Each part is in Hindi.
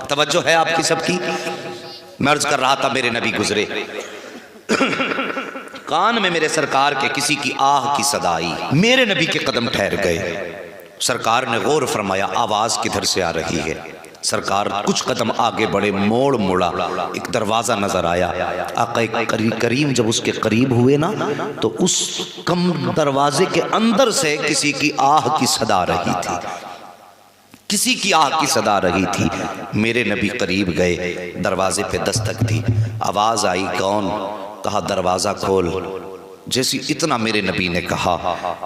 तवज्जो है आपकी सबकी। मैं अर्ज कर रहा था मेरे नबी गुजरे, कान में मेरे सरकार के किसी की आह की सदा आई, मेरे नबी के कदम ठहर गए। सरकार ने गौर फरमाया आवाज किधर से आ रही है। सरकार कुछ कदम आगे बढ़े, मोड़ मुड़ा, एक दरवाजा नजर आया। आका करीम जब उसके करीब हुए ना तो उस कम दरवाजे के अंदर से किसी की आह की सदा रही थी, किसी की आह की सदा रही थी। मेरे नबी करीब गए, दरवाजे पे दस्तक दी, आवाज आई कौन? कहा दरवाजा खोल। जैसी इतना मेरे नबी ने कहा,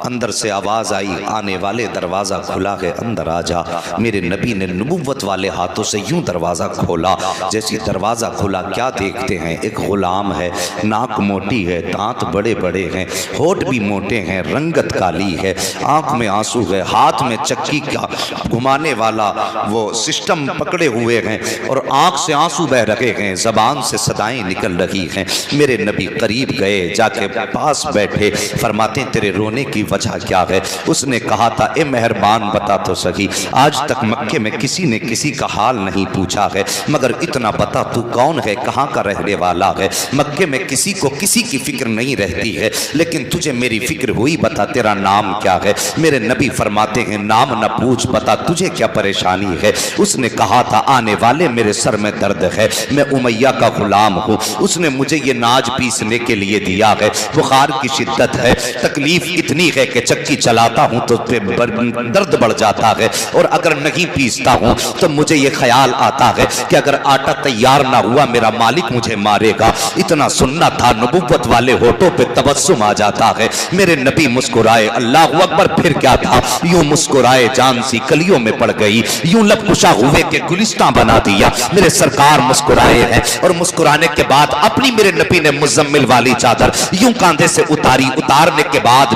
अंदर से आवाज आई आने वाले दरवाजा खुला है, अंदर आ जा। मेरे नबी ने नबुव्वत वाले हाथों से यूं दरवाजा खोला। जैसी दरवाजा खुला क्या देखते हैं, एक गुलाम है, नाक मोटी है, दांत बड़े बड़े हैं, होठ भी मोटे हैं, रंगत काली है, आंख में आंसू है, हाथ में चक्की का घुमाने वाला वो सिस्टम पकड़े हुए हैं और आंख से आंसू बह रहे हैं, जबान से सदाएं निकल रही हैं। मेरे नबी करीब गए, जाके पास बैठे, फरमाते तेरे रोने की वजह क्या है? उसने कहा था ए मेहरबान बता तो सही, आज तक मक्के में किसी ने किसी का हाल नहीं पूछा है, मगर इतना बता तू कौन है, कहाँ का रहने वाला है? मक्के में किसी को किसी की फिक्र नहीं रहती है, लेकिन तुझे मेरी फिक्र हुई, बता तेरा नाम क्या है? मेरे नबी फरमाते हैं नाम न पूछ, बता तुझे क्या परेशानी है? उसने कहा था आने वाले मेरे सर में दर्द है, मैं उमैया का गुलाम हूँ, उसने मुझे ये नाज पीसने के लिए दिया है, बुखार की शिद्दत है, तकलीफ इतनी है कि चक्की चलाता हूं तो दर्द बढ़ जाता है, और अगर नहीं पीसता हूं तो मुझे ये ख्याल आता है कि अगर आटा तैयार ना हुआ मेरा मालिक मुझे मारेगा। इतना सुनना था, नबुव्वत वाले होठों पे तबस्सुम आ जाता है। मेरे नबी मुस्कुराए, अल्लाह अकबर, फिर क्या था? यूं मुस्कुराए जान सी कलियों में पड़ गई, यूं लबकुशा हुए के गुलिस्तां बना दिया। मेरे सरकार मुस्कुराए हैं और मुस्कुराने के बाद अपनी मेरे नबी ने मुज़म्मिल वाली चादर यूं कांधे से उतारी, उतारने के बाद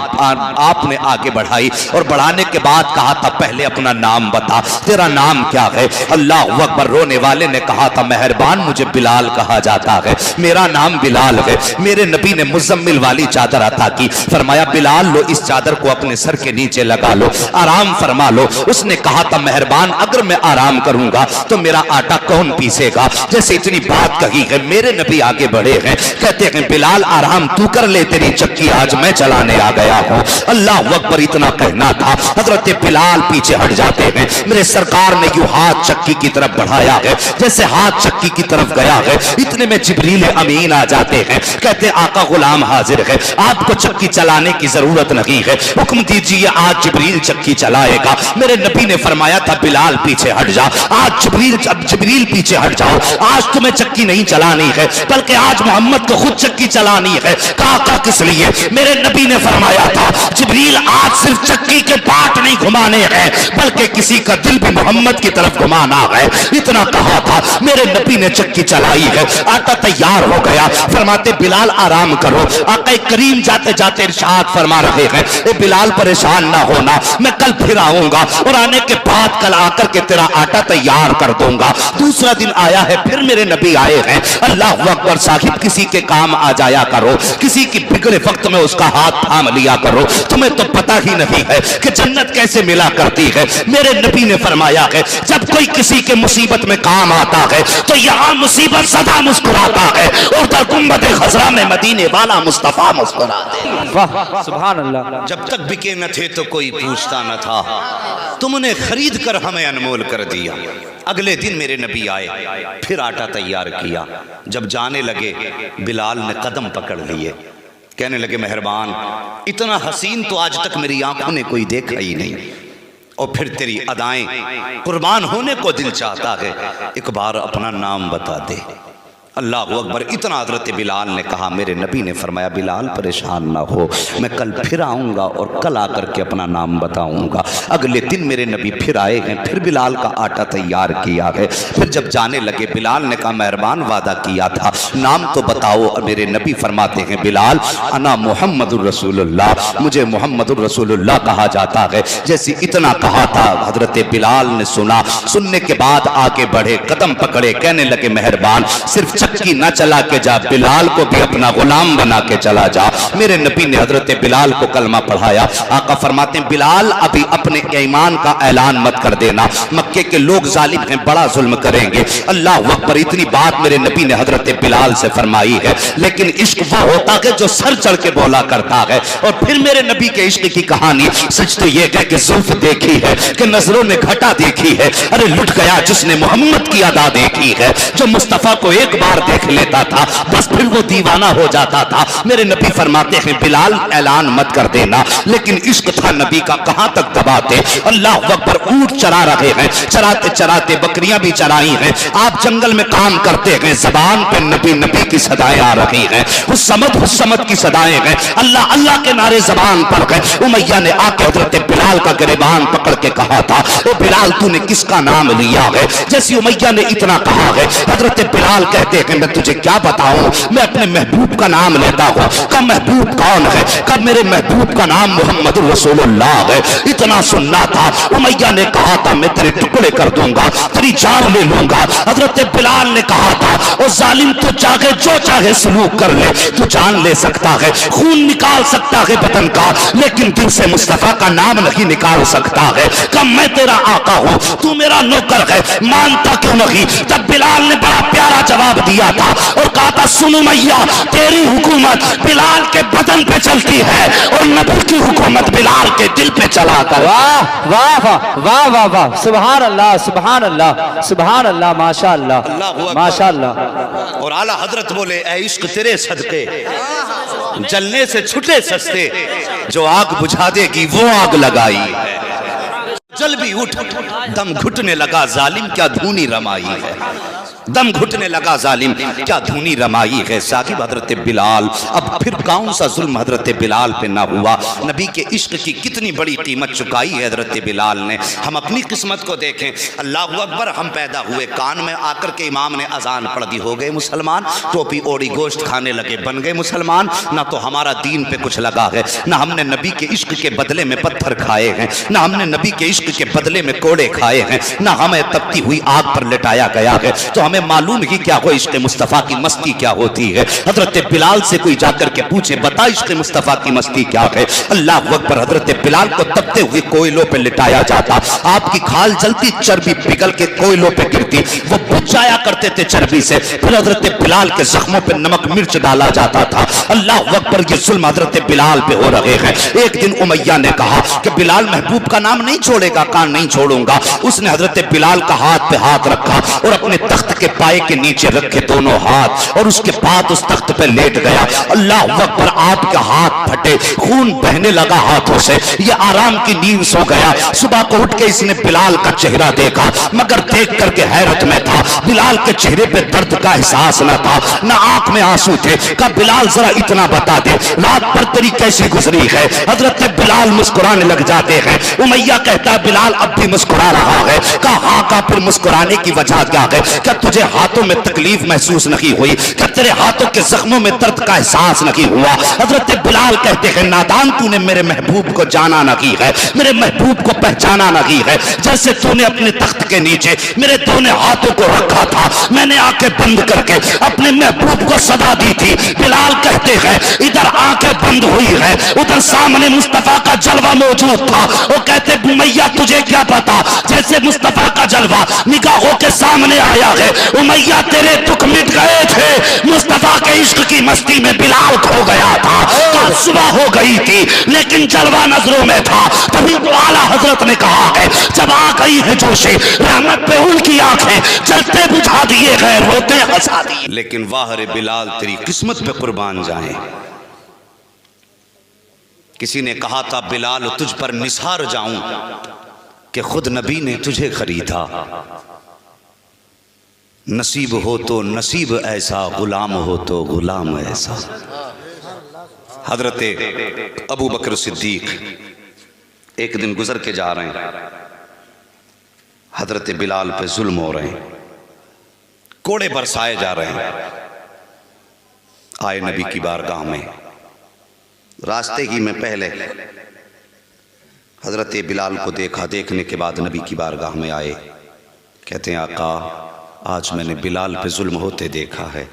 आपने आगे बढ़ाई और बढ़ाने के बाद कहा था पहले अपना नाम बता, तेरा नाम क्या है? अल्लाह अकबर। रोने वाले ने कहा था मेहरबान मुझे बिलाल कहा जाता है, मेरा नाम बिलाल है। मेरे नबी ने मुज़म्मिल वाली चादर अता की, फरमाया बिलाल लो इस चादर को अपने सर के नीचे लगा लो, आराम फरमा लो। उसने कहा था मेहरबान अगर मैं आराम करूंगा तो मेरा आटा कौन पीसेगा? जैसे इतनी बात कही है, मेरे नबी आगे बढ़े हैं, कहते हैं बिलाल आराम तू कर ले, तेरी चक्की आज मैं चलाने आ गया हूं। अल्लाह अकबर। इतना कहना था, हजरत बिलाल पीछे हट जाते हैं। मेरे सरकार ने यूं हाथ चक्की की तरफ बढ़ाया है, जैसे हाथ चक्की की तरफ गया है, इतने में जिब्रील अमीन आ जाते हैं, कहते आका गुलाम हाजिर है, आपको चक्की चलाने की जरूरत नहीं है, हुक्म दीजिए आज जिब्रील चक्की चलाएगा। मेरे नबी ने फरमाया था बिलाल पीछे हट जा, आज जिब्रील पीछे हट जाओ, आज तुम्हें चक्की नहीं चलानी है बल्कि आज मोहम्मद को खुद चक्की चलानी है। कहा किस लिए? मेरे नबी ने फरमाया था जिब्रील आज सिर्फ चक्की के पार्ट नहीं घुमाने हैं बल्कि किसी का दिल भी मोहम्मद की तरफ घुमाना है। इतना कहा था, मेरे नबी ने चक्की चलाई है, आटा तैयार हो गया, फरमाते बिलाल आराम करो। आका करीम जाते जाते इरशाद फरमा रहे हैं ए बिलाल परेशान ना होना, मैं कल फिर आऊंगा और आने के बाद कल आकर के तेरा आटा तैयार कर दूंगा। दूसरा दिन आया है, फिर मेरे नबी आए हैं। अल्लाह अकबर। साहिब किसी के काम आ जाया करो, किसी की बिगड़े वक्त में उसका हाथ थाम लिया करो, तुम्हें तो पता ही नहीं है कि जन्नत कैसे मिला करती है। मेरे नबी ने फरमाया है जब कोई किसी के मुसीबत में काम आता है तो यहाँ मुसीबत सदा मुस्कुराता है और दर गुंबद खजरा में मदीने वाला मुस्तफा मुस्कुराते हैं। वाह सुभान अल्लाह। जब तक बिके न थे तो कोई पूछता न था, तुमने खरीद कर हमें अनमोल कर दिया। अगले दिन मेरे नबी आए, फिर आटा तैयार किया। जब जाने लगे बिलाल ने कदम पकड़ लिए, कहने लगे मेहरबान इतना हसीन तो आज तक मेरी आंखों ने कोई देखा ही नहीं, और फिर तेरी अदाएं कुर्बान होने को दिल चाहता है, एक बार अपना नाम बता दे। अल्लाह अकबर। इतना हजरत बिलाल ने कहा, मेरे नबी ने फरमाया बिलाल परेशान ना हो, मैं कल फिर आऊँगा और कल आकर के अपना नाम बताऊँगा। अगले दिन मेरे नबी फिर आए हैं, फिर बिलाल का आटा तैयार किया है। फिर जब जाने लगे बिलाल ने कहा मेहरबान वादा किया था नाम तो बताओ। मेरे नबी फरमाते हैं बिलाल अना मुहम्मदुर रसूलुल्लाह, मुझे मुहम्मदुर रसूलुल्लाह कहा जाता है। जैसे इतना कहा था हजरत बिलाल ने सुना, सुनने के बाद आगे बढ़े, कदम पकड़े, कहने लगे मेहरबान सिर्फ चक्की न चला के जा, बिलाल को भी अपना गुलाम बना के चला जा। मेरे नबी ने हजरत बिलाल को कलमा पढ़ाया। आका फरमाते हैं बिलाल अभी अपने ईमान का ऐलान मत कर देना, मक्के के लोग जालिम हैं, बड़ा जुल्म करेंगे। अल्लाह अकबर, इतनी बात मेरे नबी ने हजरत बिलाल से फरमाई है। लेकिन इश्क वो होता है जो सर चढ़ के बोला करता है। और फिर मेरे नबी के इश्क की कहानी सच तो ये है कि जुल्फ देखी है, कि नजरों ने घटा देखी है। अरे लुट गया जिसने मोहम्मद की अदा देखी है, जो मुस्तफा को एक बार देख लेता था बस फिर वो दीवाना हो जाता था। मेरे नबी फरमाते हैं बिलाल ऐलान मत कर देना। लेकिन इश्क था नबी का, कहां तक दबाते। अल्लाह अकबर, ऊंट चरा रहे हैं, चराते चराते बकरियां भी चराई हैं, आप जंगल में काम करते हैं, जबान पे नबी नबी की सदाएं आ रही हैं, हुस्समत की सदाएं हैं, अल्लाह अल्लाह के नारे जबान पर हैं। उमैया ने आके हजरत बिलाल का गिरबान पकड़ के कहा था, ओ बिलाल तूने किसका नाम लिया है? जैसे उमैया ने इतना कहा है, हजरत बिलाल कहते हैं मैं तुझे क्या बताऊं, मैं अपने महबूब का नाम लेता हूं। कब महबूब कौन है? कब मेरे महबूब का नाम मोहम्मद रसूलुल्लाह है। इतना सुनना था। उमैया ने कहा था मैं तेरे टुकड़े कर दूंगा, तेरी जान ले लूंगा। हजरत बिलाल ने कहा था ओ जालिम, तू चाहे जो चाहे सलूक कर ले, तू जान ले सकता है, खून निकाल सकता है बदन का, लेकिन दिल से मुस्तफा का नाम नहीं निकाल सकता है। कब मैं तेरा आका हूं, तू मेरा नौकर है, मानता क्यों नहीं? तब बिलाल ने बड़ा प्यारा जवाब दिया था और कहा था सुन उमैया, तेरी हुकूमत बिलाल के बदन पे चलती है और नबी की हुकूमत बिलाल के दिल पे चला कर। वाह वाह वाह वाह वाह वाह, सुभान अल्लाह सुभान अल्लाह सुभान अल्लाह, माशा अल्लाह माशा अल्लाह। और आला हजरत बोले ऐ इश्क तेरे सदके जलने से छुटे सस्ते, जो आग बुझा देगी वो आग लगाई है। जल भी उठ, दम घुटने लगा जालिम, क्या धूनी रमाई है। दम घुटने लगा जालिम, क्या धूनी रमाई है। साकिब हजरत बिलाल, अब फिर कौन सा जुल्म हजरत बिलाल पे ना हुआ। नबी के इश्क की कितनी बड़ी कीमत चुकाई है हजरत बिलाल ने। हम अपनी किस्मत को देखें, अल्लाह अकबर, हम पैदा हुए, कान में आकर के इमाम ने अजान पढ़ दी, हो गए मुसलमान, टोपी ओढ़ी गोश्त खाने लगे, बन गए मुसलमान। ना तो हमारा दीन पे कुछ लगा है, ना हमने नबी के इश्क के बदले में पत्थर खाए हैं, ना हमने नबी के इश्क के बदले में कोड़े खाए हैं, ना हमें तपती हुई आग पर लिटाया गया है। तो हमें मालूम ही क्या हो इश्क मुस्तफा की मस्ती क्या होती है। हजरत बिलाल से कोई जाकर के पूछे बता इश्क मुस्तफा की मस्ती क्या है। अल्लाह अकबर, हजरत बिलाल को तपते हुए कोयलों पे लिटाया जाता, आपकी खाल जलती, चर्बी पिघल के कोयलों पे गिरती, वो बुझ जाया करते थे चर्बी से। फिर हजरत बिलाल के जख्मों पे नमक मिर्च डाला जाता था। अल्लाह अकबर, ये जुल्म हजरत बिलाल पे हो रहे हैं। एक दिन उमैया ने कहा कि बिलाल महबूब का नाम नहीं छोड़ेगा, कान नहीं छोड़ूंगा। उसने हजरत बिलाल का हाथ पे हाथ रखा और अपने तख्त के पाए के नीचे रखे दोनों हाथ, और उसके बाद उस तख्त पे लेट गया। अल्लाह अकबर, आपका हाथ फटे, खून बहने लगा हाथों से, ये आराम की नींद सो गया। सुबह को उठ के इसने बिलाल का चेहरा देखा, मगर देख करके हैरत में था। बिलाल के चेहरे पे दर्द का एहसास न था, न आंख में आंसू थे। कहा बिलाल जरा इतना बता दे, रात पर तेरी कैसी गुजरी है? हजरत बिलाल मुस्कुराने लग जाते हैं। उमैया कहता है बिलाल अब भी मुस्कुरा रहा है। कहा हाँ का, फिर मुस्कुराने की वजह क्या है? क्या तुझे हाथों में तकलीफ महसूस नहीं हुई? क्या तेरे हाथों के जख्मों में दर्द का एहसास नहीं हुआ? हजरत बिलाल कहते हैं नादान, तूने मेरे महबूब को जाना नहीं है, मेरे महबूब को पहचाना नहीं है। जैसे तूने अपने तख्त के नीचे मेरे दोनों हाथों को रखा था, मैंने आंखें बंद करके अपने महबूब को सदा दी थी। बिलाल कहते हैं इधर आंखें बंद हुई है, उधर सामने मुस्तफा का जलवा मौजूद था। वो कहते उमैया तुझे क्या पता, जैसे मुस्तफा का जलवा निगाहों के सामने आया है, उमैया तेरे दुख मिट गए थे। मुस्तफा के इश्क की मस्ती में बिलाल खो गया था। कल सुबह हो गई थी लेकिन जलवा नजरों में था। तभी तो आला हजरत ने कहा है जब आ गई है जोशे रहमत पे उनकी आंखें जलते बुझा दिए गए, रोते हंसा दिए। लेकिन वाह रे बिलाल, तेरी किस्मत पे कुर्बान जाए। किसी ने कहा था बिलाल तुझ पर निसार जाऊं कि खुद नबी ने तुझे खरीदा। नसीब हो तो नसीब ऐसा, गुलाम हो तो गुलाम ऐसा। हजरत अबू बकर सिद्दीक एक दिन गुजर के जा रहे हैं, हजरत बिलाल पे जुल्म हो रहे हैं, कोड़े बरसाए जा रहे हैं। आए नबी की बारगाह में, रास्ते ही में पहले हजरत बिलाल को देखा। देखने के बाद नबी की बारगाह में आए, कहते हैं आका आज मैंने बिलाल पे जुल्म होते देखा है।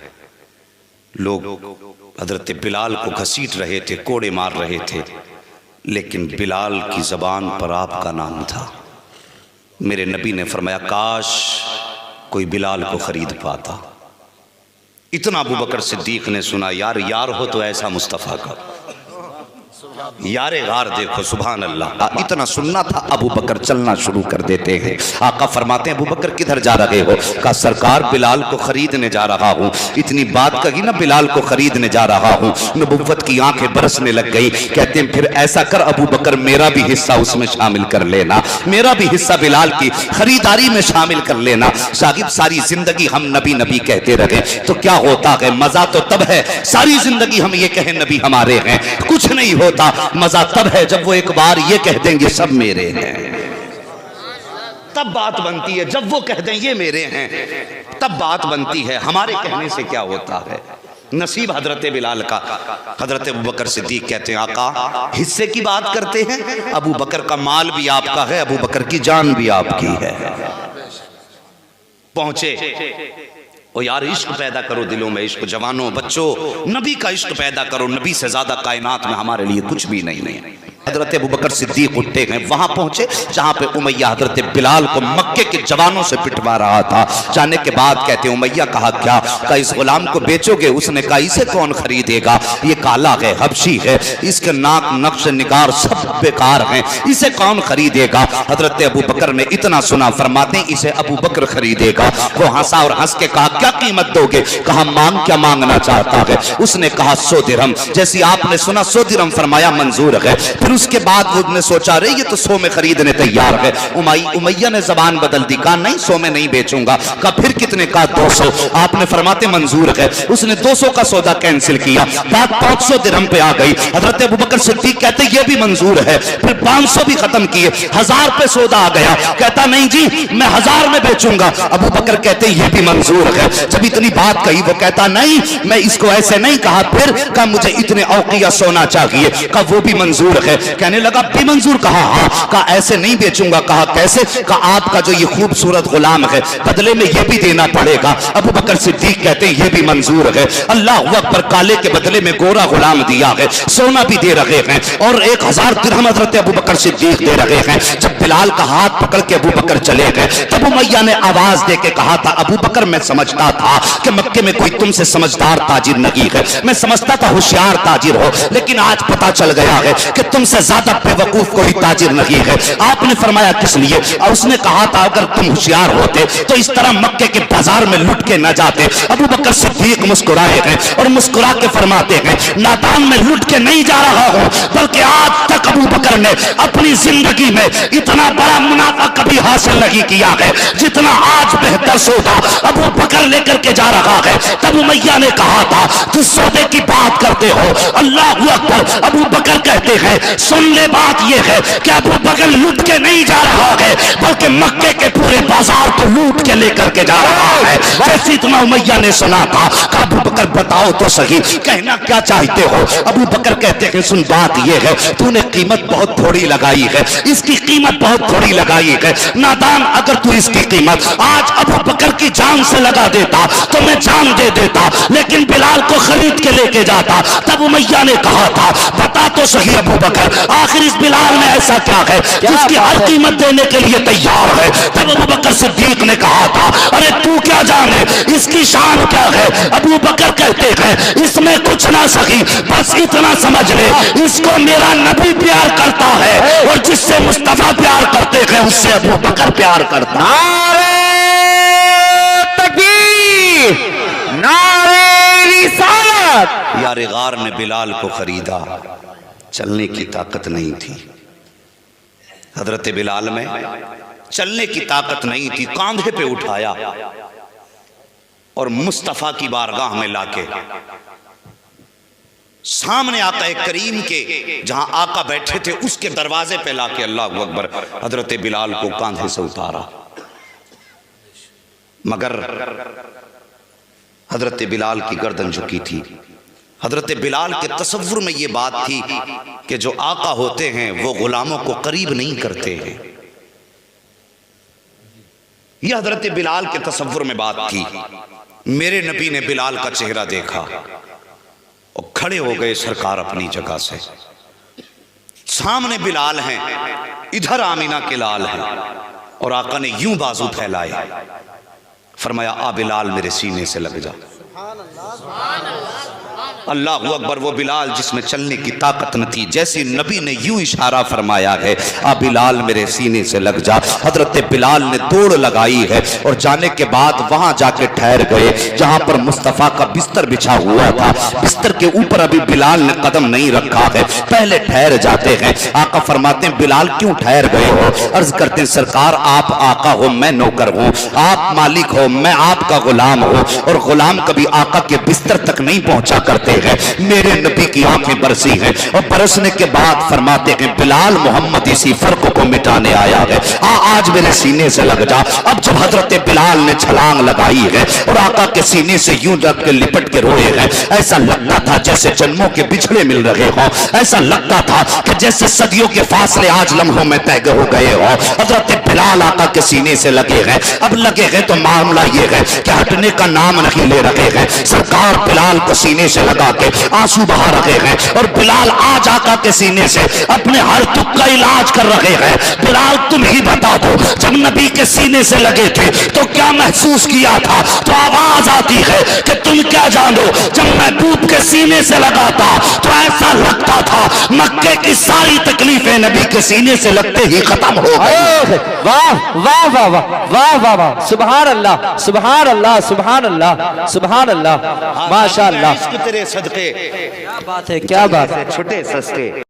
लोग हजरत बिलाल को घसीट रहे थे, कोड़े मार रहे थे, लेकिन बिलाल की जबान पर आपका नाम था। मेरे नबी ने फरमाया काश कोई बिलाल को खरीद पाता। इतना अबू बकर सिद्दीक ने सुना, यार यार हो तो ऐसा मुस्तफ़ा का यारे गार देखो, सुभान अल्लाह। इतना सुनना था, अबू बकर चलना शुरू कर देते हैं। आका फरमाते हैं अबू बकर किधर जा रहे हो? कहा सरकार बिलाल को खरीदने जा रहा हूँ। इतनी बात कही ना, बिलाल को खरीदने जा रहा हूँ, नबुव्वत की आंखें बरसने लग गई। कहते हैं फिर ऐसा कर अबू बकर, मेरा भी हिस्सा उसमें शामिल कर लेना, मेरा भी हिस्सा बिलाल की खरीदारी में शामिल कर लेना। साहिब सारी जिंदगी हम नबी नबी कहते रहे तो क्या होता है? मजा तो तब है सारी जिंदगी हम ये कहें नबी हमारे हैं, कुछ नहीं होता। मजा तब है जब वो एक बार ये कह देंगे सब मेरे हैं, तब बात बनती है। जब वो कह दें ये मेरे हैं, तब बात बनती है। हमारे कहने से क्या होता है? नसीब हजरत बिलाल का। हजरत अबू बकर सिद्दीक कहते हैं आका हिस्से की बात करते हैं, अबू बकर का माल भी आपका है, अबू बकर की जान भी आपकी है। पहुंचे ओ यार, इश्क पैदा करो दिलों में, इश्क जवानों बच्चों, नबी का इश्क पैदा करो। नबी से ज्यादा कायनात में हमारे लिए कुछ भी नहीं है। हजरत अबू बकर सिद्दीक उठे हैं, वहां पहुंचे जहां पे उमैया हजरत बिलाल को मक्के के जवानों से पिटवा रहा था। जाने के बाद कहते हैं उमैया कहा क्या? कहा इस गुलाम को बेचोगे? उसने कहा इसे कौन खरीदेगा, ये काला है, हबशी है, इसके नाक नक्श निगार सब बेकार हैं, इसे कौन खरीदेगा? हजरत अबू बकर ने इतना सुना, फरमाते हैं इसे अबू बकर खरीदेगा। वो हंसा और हंस के कहा क्या कीमत दोगे? कहा मांग क्या मांगना चाहता है? उसने कहा 100 दिरहम। जैसी आपने सुना 100 दिरहम, फरमाया मंजूर है। फिर उसके बाद वो ने सोचा रे ये तो 100 में खरीदने तैयार है। उमैया ने जबान बदल दी, कहा नहीं 100 में नहीं बेचूंगा। कहा फिर कितने? कहा 200। आपने फरमाते मंजूर है। उसने 200 का सौदा कैंसिल किया, बात 500 दिरहम पे आ गई। हजरत अबू बकर सिद्दीक कहते ये भी मंजूर है। फिर 500 भी खत्म किए, 1000 पे सौदा आ गया। कहता नहीं जी मैं 1000 में बेचूंगा। अबू बकर कहते ये भी मंजूर है। जब इतनी बात कही वो कहता नहीं मैं इसको ऐसे नहीं कहा। फिर कहा मुझे इतने औकिया सोना चाहिए। कहा वो भी मंजूर है। कहने लगा भी मंजूर? कहा हाँ। कहा ऐसे नहीं बेचूंगा। कहा कैसे? कहा आपका जो ये खूबसूरत गुलाम है बदले में ये भी देना पड़ेगा। अबू बकर सिद्दीक कहते हैं ये भी मंजूर है। अल्लाह अकबर, काले के बदले में गोरा गुलाम दिया है, सोना भी दे रहे हैं और 1000 दिरहम हजरत अबू बकर सिद्दीक दे रहे हैं। जब बिलाल का हाथ पकड़ के अबू बकर चले गए तब उमैया ने आवाज दे के कहा था अबू बकर मैं समझता था कि मक्के में कोई तुमसे समझदार ताजिर नहीं है, मैं समझता था होशियार ताजिर हो, लेकिन आज पता चल गया है कि तुमसे ज्यादा बेवकूफ कोई ताजिर नहीं है। आपने फरमाया किस लिए? और उसने कहा था अगर तुम होशियार होते तो इस तरह मक्के के बाजार में लुट के न जाते। अबू बकर सिद्दीक मुस्कुराए हैं और मुस्कुरा के फरमाते हैं नादान में लुट के नहीं जा रहा हूं, बल्कि आज तक अबू बकर ने अपनी जिंदगी में इतना बड़ा मुनाफा कभी हासिल नहीं किया है जितना आज बेहतर सौदा अबू बकर लेकर के जा रहा है। तब उमैया ने कहा था तुम सौदे की बात करते हो, अल्लाह अकबर। अबू बकर कहते हैं सुन ले बात यह है कि अबू बकर लूट के नहीं जा रहा है बल्कि मक्के के पूरे बाजार को लूट के लेकर के जा रहा है। जैसे इतना उमैया ने सुना था अबू बकर बताओ तो सही कहना क्या चाहते हो? अबू बकर कहते हैं सुन बात यह है तूने कीमत बहुत थोड़ी लगाई है, इसकी कीमत बहुत थोड़ी लगाई है। नादान अगर तू इसकी कीमत आज अबू बकर की जान से लगा देता तो मैं जान दे देता, लेकिन बिलाल को खरीद के लेके जाता। तब उमैया ने कहा था बता तो सही अबू बकर आखिर इस बिलाल में ऐसा क्या है जिसकी हर कीमत देने के लिए तैयार है? तब अबू बकर सिद्दीक ने कहा था अरे तू क्या जाने इसकी शान क्या है? अबू बकर कहते हैं इसमें कुछ ना सही, बस इतना समझ ले इसको मेरा नबी प्यार करता है और जिससे मुस्तफा प्यार करते हैं उससे अबू बकर प्यार करता। नारे तकबीर, नारे रिसालत। यार गार ने बिलाल को खरीदा, चलने की ताकत नहीं थी हजरत बिलाल में, चलने की ताकत नहीं थी। कांधे पे उठाया और मुस्तफा की बारगाह में लाके सामने आका करीम के जहां आका बैठे थे उसके दरवाजे पे लाके अल्लाह अकबर हजरत बिलाल को कांधे से उतारा। मगर हजरत बिलाल की गर्दन झुकी थी। हजरत बिलाल के तसव्वुर में यह बात थी कि जो आका होते हैं वो गुलामों को करीब नहीं करते हैं। यह हजरत बिलाल के तसव्वुर में बात थी। मेरे नबी ने बिलाल का चेहरा देखा और खड़े हो गए सरकार अपनी जगह से। सामने बिलाल हैं, इधर आमीना के लाल हैं, और आका ने यूं बाजू फैलाए, फरमाया आ बिलाल मेरे सीने से लग जा। अल्लाह अकबर। वो बिलाल जिसमें चलने की ताकत न थी, जैसे नबी ने यूं इशारा फरमाया है आ बिलाल मेरे सीने से लग जा, हजरत बिलाल ने दौड़ लगाई है और जाने के बाद वहां जाके ठहर गए जहां पर मुस्तफा का बिस्तर बिछा हुआ था। बिस्तर के ऊपर अभी बिलाल ने कदम नहीं रखा है, पहले ठहर जाते हैं। आका फरमाते हैं बिलाल क्यों ठहर गए हो? अर्ज करते हैं सरकार आप आका हो, मैं नौकर हूं, आप मालिक हो, मैं आपका गुलाम हूं, और गुलाम कभी आका के बिस्तर तक नहीं पहुंचा करते हैं। मेरे नबी की आंखें बरसी हैं और बरसने के बाद फरमाते हैं बिलाल मोहम्मद इसी फर्क को मिटाने आया है, आज मेरे सीने से लग जा। अब जब हजरत बिलाल ने छलांग लगाई है और आका के सीने से यूं रख के लिपट के रोए हैं, ऐसा लगता था जैसे जन्मों के बिछड़े मिल रहे हो, ऐसा लगता था कि जैसे सदियों के फासले आज लम्हों में तय हो गए हो। हजरत बिलाल आका के सीने से लगे हैं। अब लगे हैं तो मामला ये है कि हटने का नाम नहीं ले रहे हैं। सरकार बिलाल को सीने से लगा के आंसू बहा रहे हैं और बिलाल आज आका के सीने से अपने हर दुख का इलाज कर रहे हैं। बिलाल तुम ही बता दो, जब नबी के सीने से लगे थे तो क्या महसूस किया था? तो आवाज आती है कि तुम क्या जानो, जब महबूब के सीने से लगा था तो ऐसा लगता था मक्के की सारी तकलीफें नबी के सीने से लगते ही खत्म हो गई। वाह वाह वाह वाह वाह वाह वाह, सुभान अल्लाह सुभान अल्लाह सुभान अल्लाह सुभान अल्लाह, माशाअल्लाह। तेरे सदके क्या बात है, क्या बात है, छोटे सस्ते।